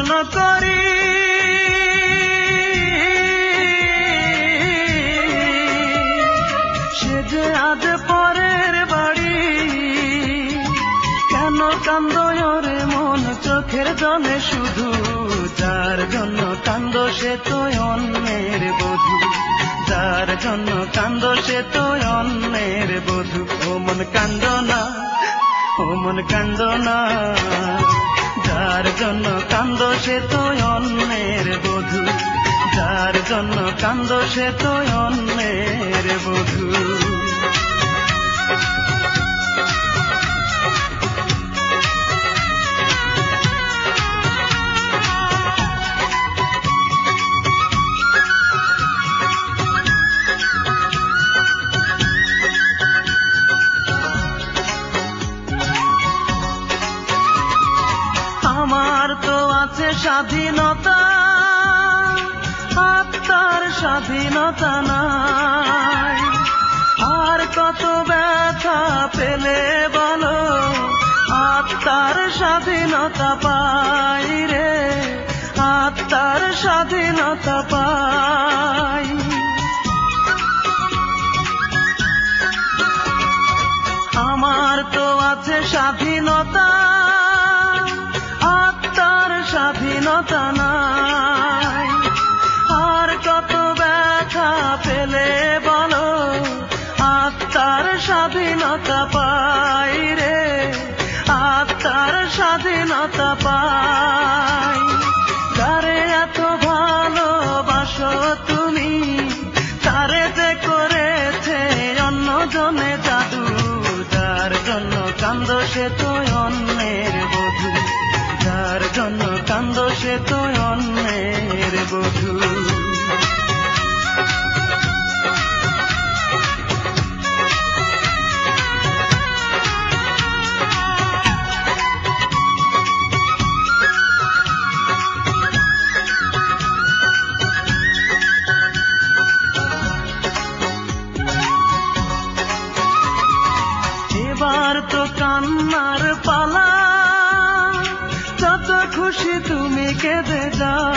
প্রশ্ন করি, সে যে আজ পরের বাড়ি, কেন কান্দো রে মন চোখের জলে শুধু? যার জন্য কান্দো সে তো অন্যের বধূ, যার জন্য কান্দো সে তো অন্যের বধূ। ও মন কান্দো না, ও মন কান্দো না, যার জন্য কান্দো সে তো অন্যের বধূ, যার জন্য কান্দো সে তো অন্যের বধূ। আমার তো আছে স্বাধীনতা, আত্মার স্বাধীনতা নাই। আর কত ব্যথা পেলে বলো আত্মার স্বাধীনতা পাই রে, আত্মার স্বাধীনতা পাই। আমার তো আছে স্বাধীনতা, আত্মার স্বাধীনতা নাই। আর কত ব্যথা পেলে বলো আত্মার স্বাধীনতা পাই রে, আত্মার স্বাধীনতা পাই। যারে এত ভালোবাসো তুমি, তারে যে করেছে অন্যজনে জাদু, যার জন্য কান্দো সে তো অন্যের বধূ, যার জন্য কান্দো সে তো অন্যের বধূ। এবার তো কান্নার পালা, যত খুশি তুমি কেঁদে যাও।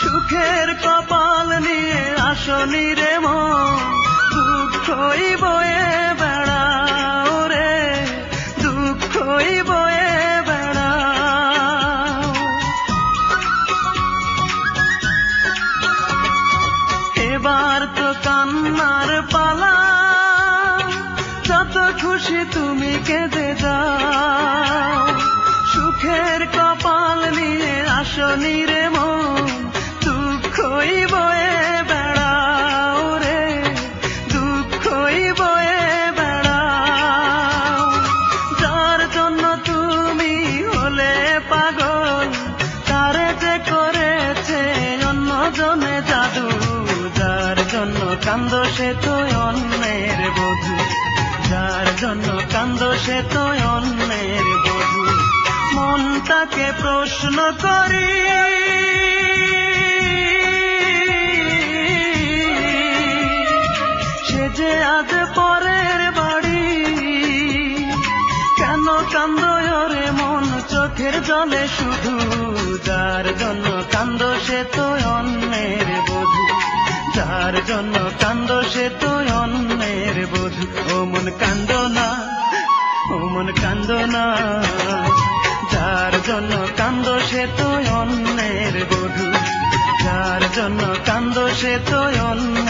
সুখের কপাল নিয়ে আসনি রে মন, দুঃখই বয়ে বেড়াও রে, দুঃখই বয়ে বেড়াও। এবার তো কান্নার পালা, যত খুশি তুমি কেঁদে যাও। সুখের কপাল নিয়ে আসনি রে মন, দুঃখই বয়ে বেড়াও রে, দুঃখই বয়ে বেড়াও। যার জন্য তুমি হলে পাগল, তারে যে করেছে অন্যজনে জাদু, যার জন্য কান্দো সে তো অন্যের বধূ, যার জন্য কান্দো সে তো অন্যের বধূ। মনটাকে প্রশ্ন করি, সে যে আজ পরের বাড়ি, কেন কান্দো রে মন চোখের জলে শুধু? যার জন্য কান্দো সে তো অন্যের বধূ, যার জন্য কান্দো সে তো অন্যের বধূ। ও মন কান্দো না, ও মন কান্দো না, যার জন্য কান্দো সে তো অন্যের বধূ, যার জন্য কান্দো সে তো অন্য